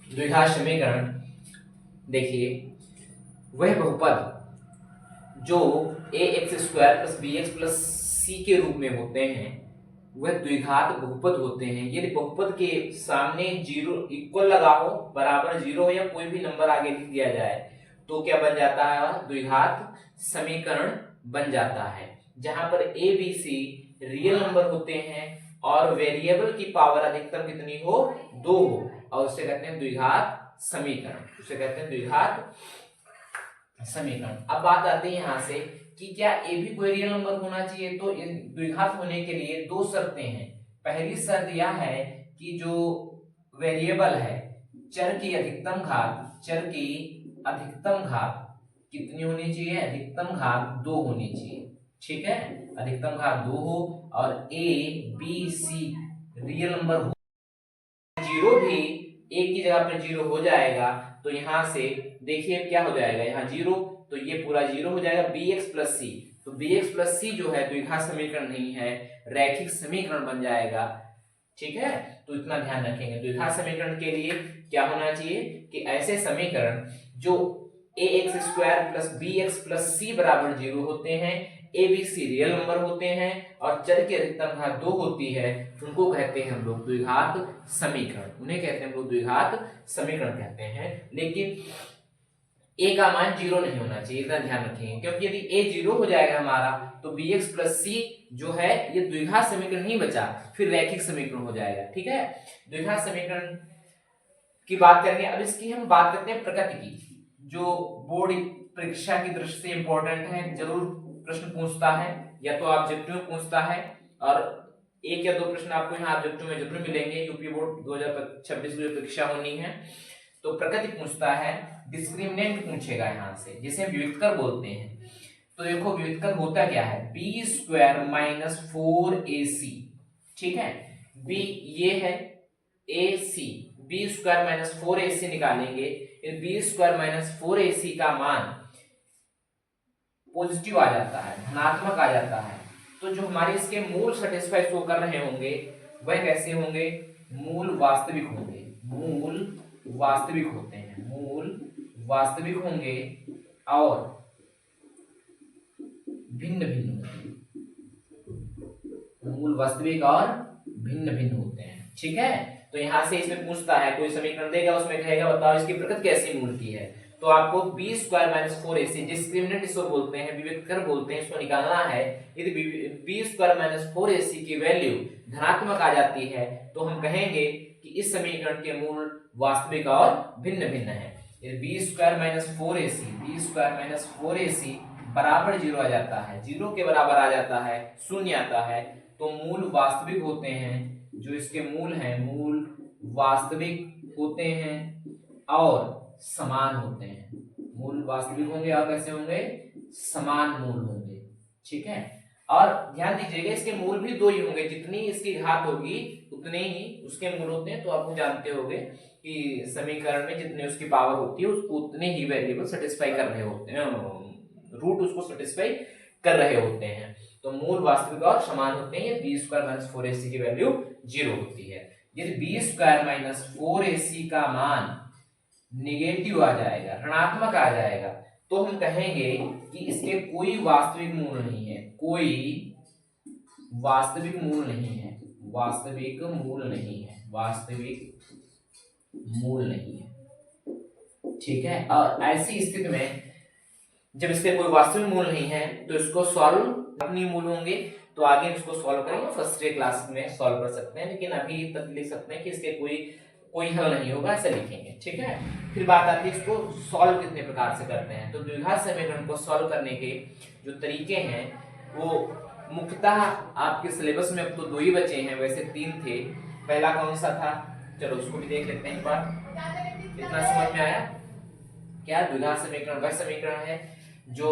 द्विघात समीकरण देखिए, वह बहुपद जो ax² plus bx plus c के रूप में होते हैं वह द्विघात बहुपद होते हैं। यदि बहुपद के सामने जीरो इक्वल लगा हो, बराबर जीरो या कोई भी नंबर आगे लिख दिया जाए तो क्या बन जाता है? द्विघात समीकरण बन जाता है, जहां पर a b c real number होते हैं और वेरिएबल की पावर अधिकतम कितनी हो? 2 हो, और उसे कहते हैं द्विघात समीकरण। उसे कहते हैं द्विघात समीकरण। अब बात आती है यहां से कि क्या ए भी कोई रियल नंबर होना चाहिए? तो द्विघात होने के लिए दो शर्तें हैं। पहली शर्त यह है कि जो वेरिएबल है, चर की अधिकतम घात, चर की अधिकतम घात कितनी होनी चाहिए? अधिकतम घात 2 होनी चाहिए। ठीक है, अधिकतम घात 2 हो और a b c real number हो। जीरो भी एक की जगह पर जीरो हो जाएगा तो यहां से देखिए क्या हो जाएगा, यहाँ जीरो तो ये पूरा जीरो हो जाएगा। bx प्लस सी, तो bx प्लस सी जो है द्विघात समीकरण नहीं है, रैखिक समीकरण बन जाएगा। ठीक है, तो इतना ध्यान रखेंगे। द्विघात समीकरण के लिए क्या होना चाहिए कि ऐसे समीकरण जो ax² plus bx plus c बराबर जीरो होते हैं, a b c real number होते हैं और चर की अधिकतम घात 2 होती है, उनको कहते हैं हम लोग द्विघात समीकरण। उन्हें कहते हैं हम लोग द्विघात समीकरण कहते हैं। लेकिन a का मान जीरो नहीं होना चाहिए, इतना ध्यान रखेंगे, क्योंकि यदि a जीरो हो जाएगा हमारा तो bx प्लस सी जो है ये द्विघात समीकरण नहीं बचा, फिर रैखिक समीकरण हो जाएगा। ठीक है, द्विघात समीकरण की बात करेंगे। अब इसकी हम बात करते हैं प्रकृति की, जो बोर्ड परीक्षा की दृष्टि से इंपॉर्टेंट है, जरूर प्रश्न पूछता है, या तो ऑब्जेक्टिव में पूछता है और एक या दो प्रश्न आपको यहाँ ऑब्जेक्टिव में जरूर मिलेंगे। यूपी बोर्ड 2026 में परीक्षा होनी है तो प्रकृति पूछता है, डिस्क्रिमिनेंट पूछेगा यहाँ से, जिसे विविक्तर बोलते हैं। तो देखो विविक्तर होता क्या है, b² माइनस 4ac। ठीक है, b ये है ac, b² माइनस 4ac निकालेंगे, b² माइनस 4ac का मान पॉजिटिव आ जाता है, धनात्मक आ जाता है। तो जो हमारे इसके मूल सेटिस्फाई शो कर रहे होंगे वह कैसे होंगे? मूल वास्तविक होंगे, मूल वास्तविक होते हैं, मूल वास्तविक होंगे और भिन्न भिन्न होते हैं, मूल वास्तविक और भिन्न भिन्न होते हैं। ठीक है, तो यहां से इसमें पूछता है, कोई समीकरण देगा उसमें कहेगा बताओ इसकी प्रकृति कैसी मूल की है, तो आपको b² माइनस 4ac डिस्क्रिमिनेंट इसको बोलते हैं, विविक्तर बोलते हैं, इसको निकालना है। यदि b² माइनस 4ac की वैल्यू धनात्मक आ जाती है तो हम कहेंगे कि इस समीकरण के मूल वास्तविक और भिन्न भिन्न है। यदि b² माइनस 4ac बराबर जीरो आ जाता है, जीरो के बराबर आ जाता है, शून्य आता है, तो मूल वास्तविक होते हैं। जो इसके मूल हैं, मूल वास्तविक होते हैं और समान होते हैं। मूल वास्तविक होंगे और कैसे होंगे? समान मूल होंगे। ठीक है, और ध्यान दीजिएगा इसके मूल भी दो ही होंगे, जितनी इसकी घात होगी उतने ही उसके मूल होते हैं। तो आप जानते होंगे कि समीकरण में जितने उसकी पावर होती है उसको उतने ही वेरिएबल सेटिस्फाई कर रहे होते हैं, रूट उसको सेटिस्फाई कर रहे होते हैं। तो मूल वास्तविक और समान होते हैं। b² माइनस 4ac की वैल्यू जीरो होती है। यदि b² माइनस 4ac का मान निगेटिव आ जाएगा, ऋणात्मक आ जाएगा, तो हम कहेंगे कि इसके कोई वास्तविक मूल नहीं है, कोई वास्तविक मूल नहीं है, वास्तविक मूल नहीं है, वास्तविक मूल नहीं है। ठीक है, और ऐसी स्थिति में जब इसके कोई वास्तविक मूल नहीं है तो इसको सॉल्व अपनी मूल होंगे, तो आगे इसको सॉल्व करेंगे, फर्स्ट डे क्लास में सॉल्व कर सकते हैं, लेकिन अभी तक लिख सकते हैं कि इसके कोई हल नहीं होगा, ऐसा लिखेंगे। ठीक है, फिर बात आती है इसको सॉल्व कितने प्रकार से करते हैं। तो द्विघात समीकरण को सॉल्व करने के जो तरीके हैं वो मुख्यतः आपके सिलेबस में अब तो दो ही बचे हैं, वैसे तीन थे। पहला कौन सा था, चलो उसको भी देख लेते हैं एक बार। इतना समझ में आया क्या? द्विघात समीकरण वह समीकरण है जो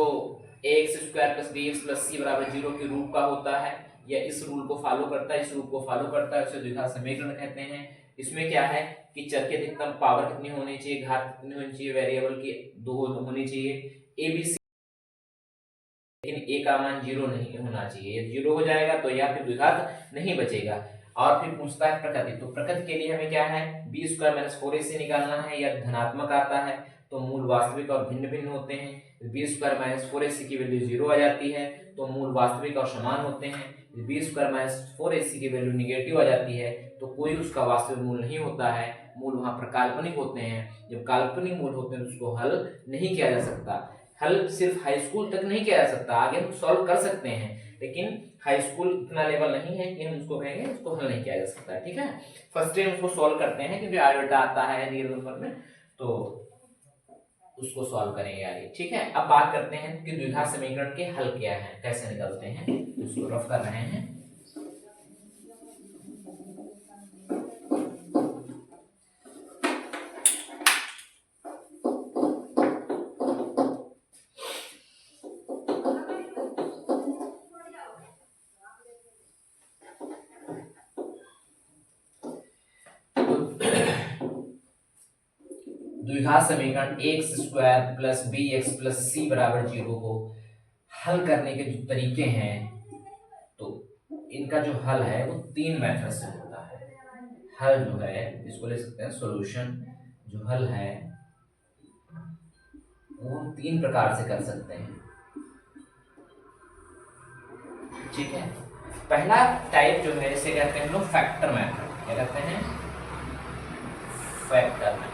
ax² plus bx plus c बराबर जीरो के रूप का होता है, या इस रूल को फॉलो करता है, इस रूल को फॉलो करता है, उसे द्विघात समीकरण कहते हैं। इसमें क्या है कि चर की अधिकतम पावर कितनी होनी चाहिए, घात कितनी होनी चाहिए, वेरिएबल की 2 होनी चाहिए, abc, लेकिन a का मान जीरो नहीं होना चाहिए। ये जीरो हो जाएगा तो या फिर द्विघात नहीं बचेगा। और फिर पूछता है प्रकृति, तो प्रकृति के लिए हमें क्या है, बी स्क्वायर माइनस 4ac निकालना है, या धनात्मक आता है तो मूल वास्तविक और भिन्न भिन्न होते हैं, बी स्क्वायर माइनस 4ac की वैल्यू 0 आ जाती है तो मूल वास्तविक और समान होते हैं, बी स्क्वायर माइनस 4ac की वैल्यू निगेटिव आ जाती है तो कोई उसका वास्तविक मूल नहीं होता है, मूल वहां पर काल्पनिक होते हैं। जब काल्पनिक मूल होते हैं तो उसको हल नहीं किया जा सकता। हल सिर्फ हाई स्कूल तक नहीं किया जा सकता, आगे हम सॉल्व कर सकते हैं, लेकिन हाई स्कूल इतना लेवल नहीं है कि हम उसको कहेंगे उसको हल नहीं किया जा सकता। ठीक है, फर्स्ट टाइम उसको सॉल्व करते हैं क्योंकि आयोटा आता है रियल नंबर में, तो उसको सॉल्व करेंगे आगे। ठीक है, अब बात करते हैं कि द्विघात समीकरण के हल क्या है, कैसे निकलते हैं, उसको रफ कर रहे हैं। द्विघात समीकरण x square plus b x plus c बराबर 0 को हल करने के जो तरीके हैं, तो इनका जो हल है वो 3 मेथड से होता है। हल जो है इसको ले सकते हैं सॉल्यूशन, जो हल है वो हम 3 प्रकार से कर सकते हैं। ठीक है, पहला टाइप जो है इसे कहते हैं हम लोग फैक्टर मेथड। क्या कहते हैं, फैक्टर मेथड।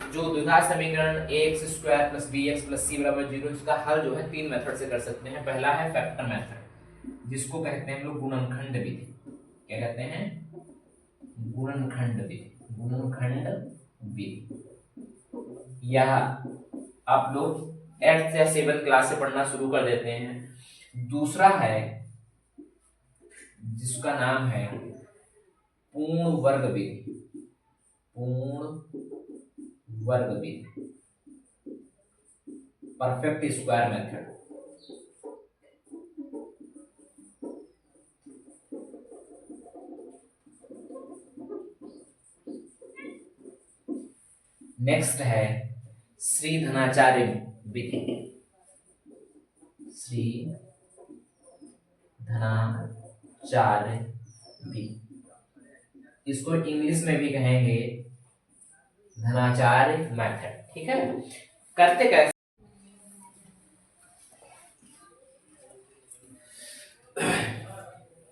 जो द्विघात समीकरण x square plus b x plus c बराबर 0, इसका हल जो है 3 मेथड से कर सकते हैं। पहला है फैक्टर मेथड, जिसको कहते हैं हम लोग गुणनखंड विधि। क्या कहते हैं, गुणनखंड विधि, गुणनखंड विधि। यह आप लोग 8th या 7th क्लास से पढ़ना शुरू कर देते हैं। दूसरा है जिसका नाम है पूर्ण वर्ग विधि, पूर्ण वर्ग विधि, परफेक्ट स्क्वायर मेथड। नेक्स्ट है श्री धनाचार्य विधि, श्री धनाचार्य विधि, इसको इंग्लिश में भी कहेंगे धनाचार्य मेथड। ठीक है, करते कैसे,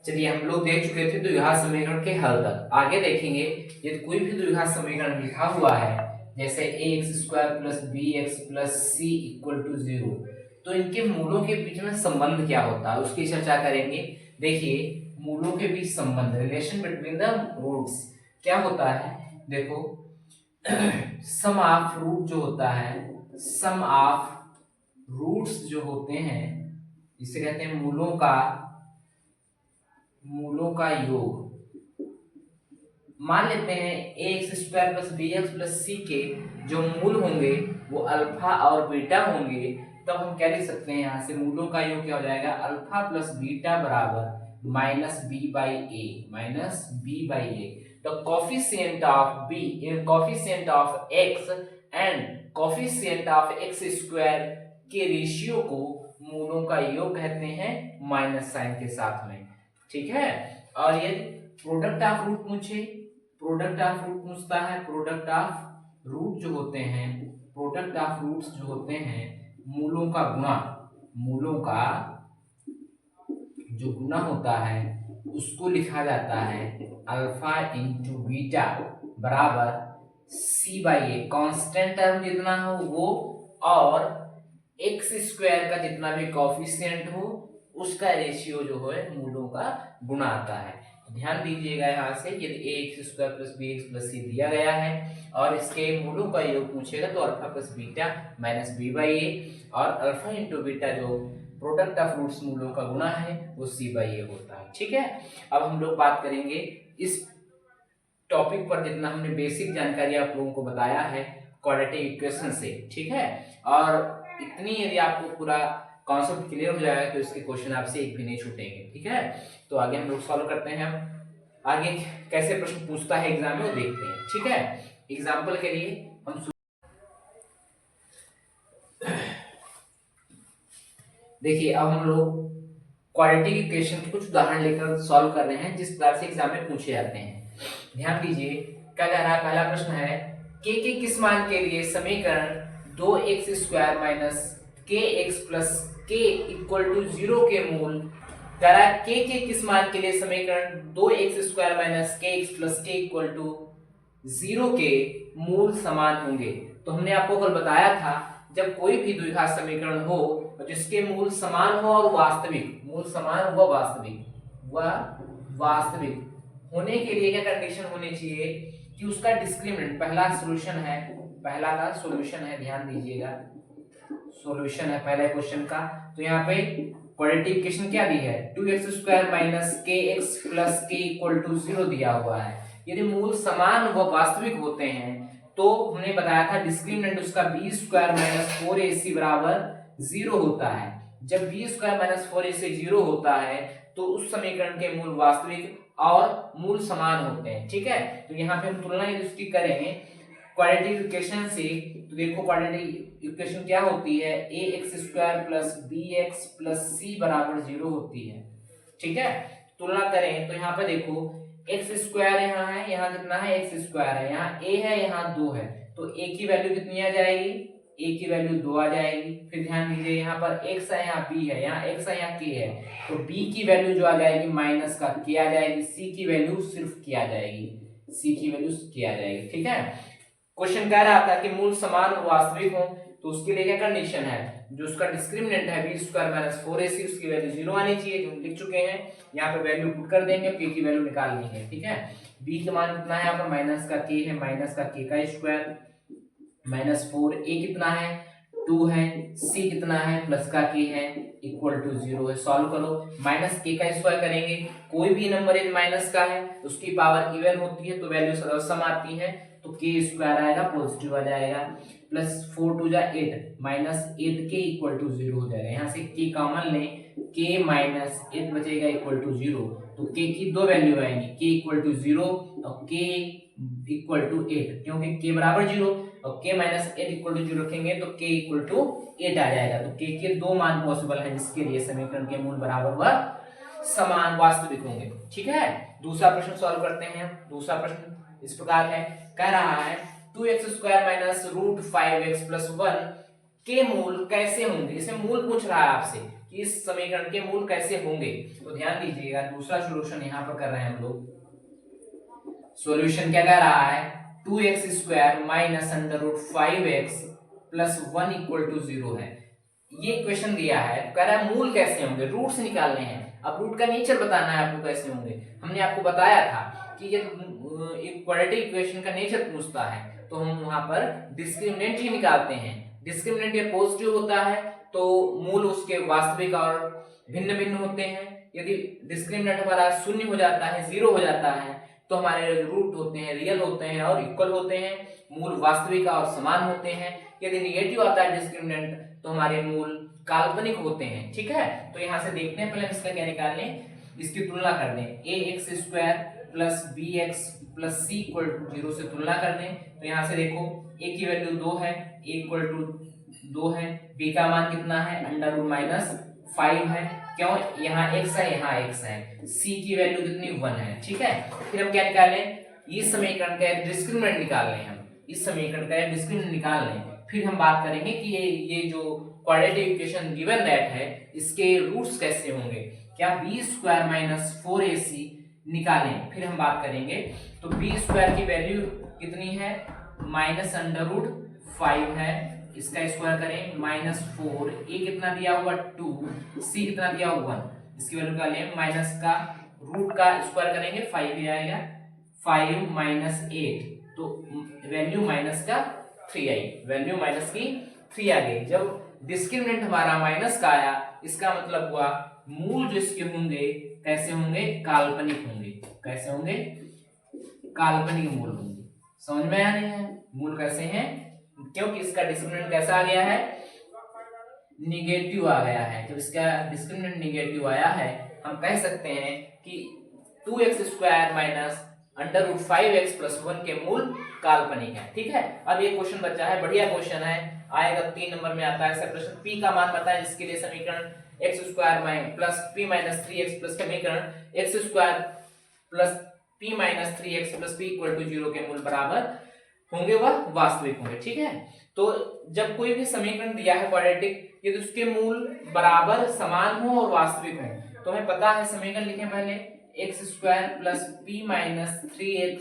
चलिए हम लोग देख चुके थे द्विघात समीकरण के हल तक। आगे देखेंगे यदि कोई भी द्विघात समीकरण लिखा हुआ है जैसे ax square plus b x plus c equal to 0, तो इनके मूलों के बीच में संबंध क्या होता है उसकी चर्चा करेंगे। देखिए मूलों के बीच संबंध, रिलेशन बिटवीन द रूट्स क्या होता है, देखो सम ऑफ रूट जो होता है, सम ऑफ रूट्स जो होते हैं इसे कहते हैं मूलों का योग। मान लेते हैं x square plus b x plus c के जो मूल होंगे वो अल्फा और बीटा होंगे, तब हम क्या लिख सकते हैं, यहाँ से मूलों का योग क्या हो जाएगा, अल्फा प्लस बीटा बराबर minus b by a, minus b by a. The coefficient of b in coefficient of x and coefficient of x square के रेशियो को मूलों का योग कहते हैं माइनस साइन के साथ में। ठीक है, और ये प्रोडक्ट ऑफ रूट पूछे, प्रोडक्ट ऑफ रूट पूछता है, प्रोडक्ट ऑफ रूट जो होते हैं, प्रोडक्ट ऑफ रूट्स जो होते हैं मूलों का गुणा, मूलों का जो गुणा होता है उसको लिखा जाता है अल्फा इंटू बीटा बराबर सी बाई ए, कॉन्स्टेंट टर्म जितना हो वो और एक्स स्क्वायर का जितना भी कोफिशिएंट हो उसका रेशियो जो है मूलों का गुणा आता है। ध्यान दीजिएगा यहाँ से, यदि a x square plus b x plus c दिया गया है और इसके मूलों का योग पूछेगा तो alpha plus beta minus b by a, और अल्फा इंटू बीटा जो प्रोडक्ट ऑफ रूट्स मूलों का गुणा है वो सी बाई ए होता है। ठीक है, अब हम लोग बात करेंगे इस टॉपिक पर जितना हमने बेसिक जानकारी आप लोगों को बताया है क्वाड्रेटिक इक्वेशन से। ठीक है, और इतनी यदि आपको पूरा कॉन्सेप्ट क्लियर हो जाएगा तो इसके क्वेश्चन आपसे एक भी नहीं छूटेंगे। ठीक है, तो आगे हम लोग सॉल्व करते हैं, हम आगे कैसे प्रश्न पूछता है एग्जाम में वो देखते हैं। ठीक है, एग्जाम्पल के लिए हम देखिए अब हम लोग क्वाड्रेटिक इक्वेशन के कुछ उदाहरण लेकर सॉल्व कर रहे हैं जिस प्रकार से एग्जाम में पूछे जाते हैं। ध्यान दीजिए, क्या कह रहा है, पहला प्रश्न है के किस मान के लिए समीकरण 2x² minus kx plus k equal to 0 के मूल, कह रहा है के किस मान के लिए समीकरण 2x² minus kx plus k equal to 0 के मूल समान होंगे। तो हमने आपको कल बताया था जब कोई भी द्विघात समीकरण हो और जिसके मूल समान हो और वास्तविक, मूल समान हुआ वास्तविक होने के लिए क्या कंडीशन होनी चाहिए कि उसका डिस्क्रिमिनेंट, पहला सॉल्यूशन है, पहला का सॉल्यूशन है, ध्यान दीजिएगा सॉल्यूशन है पहले क्वेश्चन का। तो यहाँ पे क्वाड्रेटिक इक्वेशन क्या दी है, 2x² minus kx plus k equal to 0 दिया हुआ है। यदि मूल समान व वास्तविक होते हैं तो हमने बताया था डिस्क्रिमिनेंट उसका b² माइनस 4ac बराबर 0 होता है। जब b² माइनस 4ac 0 होता है तो उस समीकरण के मूल वास्तविक और मूल समान होते हैं। ठीक है, तो यहाँ पे हम तुलना यदि उसकी करें क्वाड्रेटिक इक्वेशन से, तो देखो क्वाड्रेटिक इक्वेशन क्या होती है, ax² plus bx plus c बराबर 0 होती है। ठीक है, तुलना करें तो यहाँ पे देखो x² यहाँ है, यहाँ कितना है x² है, यहाँ a है, यहाँ 2 है, तो a की वैल्यू कितनी आ जाएगी, a की वैल्यू 2 आ जाएगी। फिर ध्यान दीजिए यहाँ पर x है, यहाँ b है, यहाँ x है, यहाँ k है, तो b की वैल्यू जो आ जाएगी माइनस का k आ जाएगी, c की वैल्यू सिर्फ k आ जाएगी, c की वैल्यू k आ जाएगी। ठीक है, क्वेश्चन कह रहा था कि मूल समान और वास्तविक हो तो उसके लिए क्या कंडीशन है, जो उसका डिस्क्रिमिनेंट है b² माइनस 4ac उसकी वैल्यू 0 आनी चाहिए, जो हम लिख चुके हैं। यहाँ पे वैल्यू पुट कर देंगे, k की वैल्यू निकालनी है। ठीक है, b का मान कितना है, यहाँ पर माइनस का k है, माइनस का k का स्क्वायर माइनस 4a कितना है 2 है, c कितना है प्लस का k है इक्वल टू 0 है। सॉल्व करो, माइनस k का स्क्वायर करेंगे, कोई भी नंबर यदि माइनस का है उसकी पावर इवन होती है तो वैल्यू सदैव सम आती है, तो k स्क्वायर आएगा पॉजिटिव आ जाएगा, प्लस 4 2 जा 8 माइनस 8k इक्वल टू 0 हो जाएगा। यहाँ से k कॉमन लें, k माइनस 8 बचेगा इक्वल टू 0, तो k की दो वैल्यू आएंगी, k इक्वल टू 0 और k इक्वल टू 8, क्योंकि k बराबर 0 और k माइनस 8 इक्वल टू 0 रखेंगे तो k इक्वल टू 8 आ जाएगा। तो k के दो मान पॉसिबल हैं जिसके लिए समीकरण के मूल बराबर व समान वास्तविक होंगे। ठीक है, दूसरा प्रश्न सॉल्व करते हैं। दूसरा प्रश्न इस प्रकार है, कह रहा है 2x² minus root 5x plus 1 के मूल कैसे होंगे। इसे मूल पूछ रहा है आपसे कि इस समीकरण के मूल कैसे होंगे। तो ध्यान दीजिएगा, दूसरा सॉल्यूशन यहाँ पर कर रहे हैं हम लोग। सॉल्यूशन क्या कह रहा है, 2x² minus under root 5x plus 1 equal to 0 है। ये क्वेश्चन दिया है, कह रहा है मूल कैसे होंगे, रूट्स निकालने हैं। अब रूट का नेचर बताना है आपको कैसे होंगे। हमने आपको बताया था कि ये एक क्वाड्रेटिक इक्वेशन का नेचर पूछता है तो हम वहां पर डिस्क्रिमिनेंट ही निकालते हैं। डिस्क्रिमिनेंट ये पॉजिटिव होता है तो मूल उसके वास्तविक और भिन्न भिन्न होते हैं। यदि डिस्क्रिमिनेंट हमारा शून्य हो जाता है, 0 हो जाता है, तो हमारे रूट होते हैं रियल होते हैं और इक्वल होते हैं, मूल वास्तविक और समान होते हैं। यदि निगेटिव आता है डिस्क्रिमिनेंट तो हमारे मूल काल्पनिक होते हैं। ठीक है, तो यहाँ से देखते हैं, पहले इसका क्या निकाल लें, इसकी तुलना कर दें, ax² plus bx plus c equal to 0 से तुलना कर दें। तो यहाँ से देखो a की वैल्यू 2 है, a इक्वल टू 2 है, b का मान कितना है अंडर रूट माइनस 5 है, क्यों, यहाँ x है, यहाँ x है, c की वैल्यू कितनी 1 है। ठीक है, फिर हम क्या निकालें, इस समीकरण का डिस्क्रिमिनेंट निकाल लें, हम इस समीकरण का डिस्क्रिमिनेंट निकाल लें। फिर हम बात करेंगे कि ये जो क्वाड्रेटिक इक्वेशन गिवन दैट है इसके रूट्स कैसे होंगे, क्या b² माइनस 4ac निकालें। फिर हम बात करेंगे, तो b² की वैल्यू कितनी है, माइनस अंडर रूट 5 है, इसका स्क्वायर करें माइनस 4, a कितना दिया हुआ 2, c कितना दिया हुआ 1, इसकी वैल्यू का लें, माइनस का रूट का स्क्वायर करेंगे 5 ही आएगा, 5 माइनस 8, तो वैल्यू माइनस का 3 आई, वैल्यू माइनस की 3 आ गई। जब डिस्क्रिमिनेंट हमारा माइनस का आया, इसका मतलब हुआ मूल जो इसके होंगे कैसे होंगे, काल्पनिक होंगे। कैसे होंगे, काल्पनिक मूल होंगे। समझ में आ रहे हैं, मूल कैसे हैं, क्योंकि इसका डिस्क्रिमिनेंट कैसा आ गया है, निगेटिव आ गया है। जब इसका डिस्क्रिमिनेंट निगेटिव आया है, हम कह सकते हैं कि 2x² minus under root 5x plus 1 के मूल काल्पनिक है। ठीक है, अब ये क्वेश्चन बचा है, बढ़िया क्वेश्चन है, आएगा 3 नंबर में आता है ऐसा प्रश्न। p का मान बताएं जिसके लिए समीकरण x square plus p minus 3x plus समीकरण x square plus p minus 3x plus p equal to 0 के मूल बराबर होंगे, वह वास्तविक होंगे। ठीक है, तो जब कोई भी समीकरण दिया है क्वाड्रेटिक, यदि उसके मूल बराबर समान हो और वास्तविक हो, तो हमें पता है समीकरण लिखें पहले x square plus p minus 3x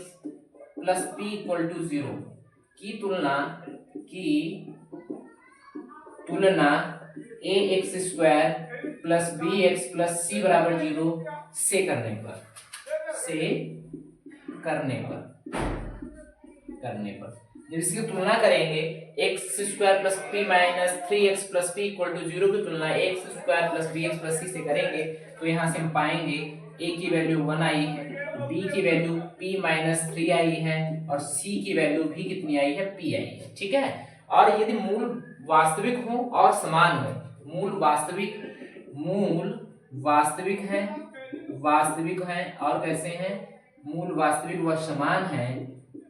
plus p equal to 0 की तुलना a x square plus b x plus c बराबर 0 से करने पर जब इसकी तुलना करेंगे x square plus p minus 3x plus p equal to 0 की तुलना x square plus b x plus c से करेंगे, तो यहाँ से हम पाएंगे a की वैल्यू 1 आई है, b की वैल्यू p माइनस 3 आई है और c की वैल्यू भी कितनी आई है, p आई है। ठीक है, और यदि मूल वास्तविक हो और समान हो, मूल वास्तविक है और कैसे हैं, मूल वास्तविक व समान है,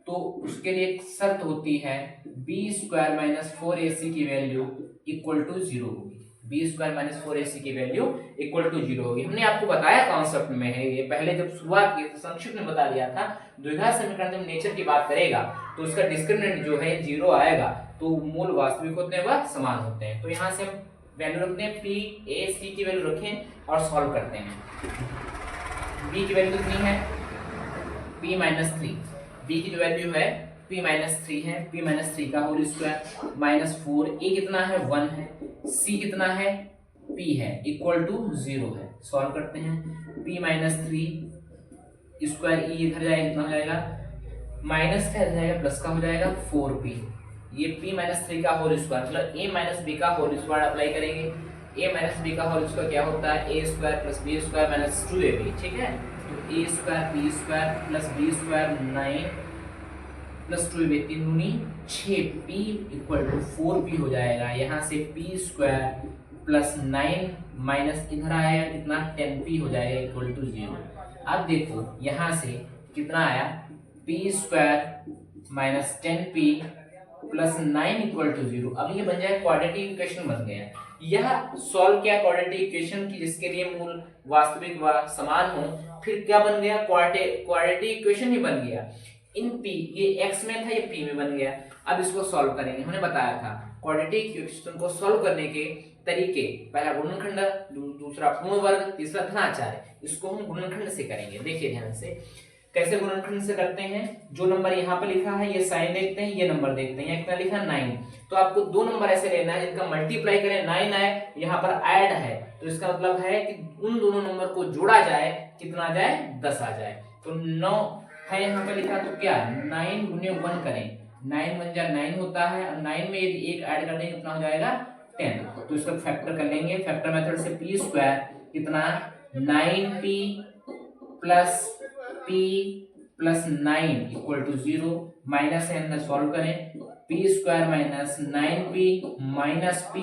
तो उसके लिए एक शर्त होती है बी स्क्वायर माइनस 4ac की वैल्यू इक्वल टू 0 होगी। बी स्क्वायर माइनस 4ac की वैल्यू इक्वल टू 0 होगी। हमने आपको बताया कॉन्सेप्ट में है ये, पहले जब शुरुआत की तो संक्षिप्त में बता दिया था, द्विघात समीकरण जब नेचर की बात करेगा तो उसका डिस्क्रिमिनेंट जो है 0 आएगा, तो मूल वास्तविक होते हैं वह समान होते हैं। तो यहाँ से हम वैल्यू रखते हैं पी ए सी की वैल्यू रखें और सॉल्व करते हैं। बी की वैल्यू कितनी है, p माइनस 3, b की जो वैल्यू है p माइनस 3 है, p माइनस 3 का होल स्क्वायर माइनस 4, a कितना है 1 है, c कितना है p है इक्वल टू 0 है। सॉल्व करते हैं, p माइनस 3 स्क्वायर e इधर जाएगा, कितना हो जाएगा माइनस का इधर जाएगा प्लस का हो जाएगा 4p, ये p माइनस 3 का होल स्क्वायर मतलब a माइनस b का होल स्क्वायर अप्लाई करेंगे। a माइनस b का होल स्क्वायर क्या होता है, a square plus b square minus 2ab। ठीक है, तो a square b square plus b square 9 plus 2ab 3 दूनी 6p इक्वल टू 4p हो जाएगा। यहाँ से p स्क्वायर प्लस 9 माइनस इधर आएगा कितना 10p हो जाएगा इक्वल टू 0। अब देखो यहाँ से कितना आया, p square minus 10p plus 9 equal to 0। अब ये बन जाए क्वाड्रेटिक इक्वेशन बन गया। यह सॉल्व किया क्वाड्रेटिक इक्वेशन की जिसके लिए मूल वास्तविक व समान हो, फिर क्या बन गया, क्वाड्रेटिक इक्वेशन ही बन गया। इन p ये x में था, ये p में बन गया। अब इसको सॉल्व करेंगे, हमने बताया था क्वाड्रेटिक इक्वेशन को सॉल्व करने के तरीके, पहला गुणनखंड, दूसरा पूर्ण वर्ग, तीसरा धनाचार्य। इसको हम गुणनखंड से करेंगे। देखिए ध्यान से कैसे गुणनखंड से करते हैं। जो नंबर यहाँ पर लिखा है ये साइन देखते हैं, ये नंबर देखते हैं, कितना लिखा 9, तो आपको दो नंबर ऐसे लेना है जिनका मल्टीप्लाई करें 9 आए, यहाँ पर ऐड है, तो इसका मतलब है कि उन दोनों नंबर को जोड़ा जाए, कितना आ जाए 10 आ जाए। तो 9 है यहाँ पे लिखा, तो क्या 9 गुने 1 करें, 9 1 जा 9 होता है, और 9 में यदि एक ऐड कर देंगे कितना हो जाएगा 10। तो इसका फैक्टर कर लेंगे, फैक्टर मेथड से p स्क्वायर कितना 9p plus p plus 9 equal to 0, minus है अंदर सॉल्व करें, p square minus 9p minus p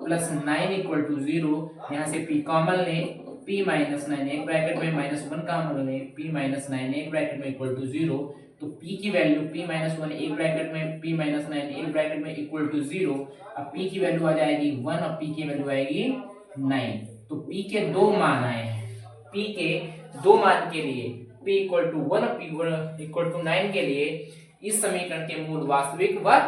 plus 9 equal to 0। यहाँ से p कॉमन लें, p माइनस 9 एक ब्रैकेट में माइनस 1 कॉमन लें, p माइनस 9 एक ब्रैकेट में इक्वल टू 0। तो p की वैल्यू p माइनस 1 एक ब्रैकेट में, p माइनस 9 एक ब्रैकेट में इक्वल टू 0। अब p की वैल्यू आ जाएगी 1 और p की वैल्यू आएगी 9। तो p के दो मान आए हैं, p के दो मान के लिए p इक्वल टू 1 और p इक्वल टू 9 के लिए इस समीकरण के मूल वास्तविक व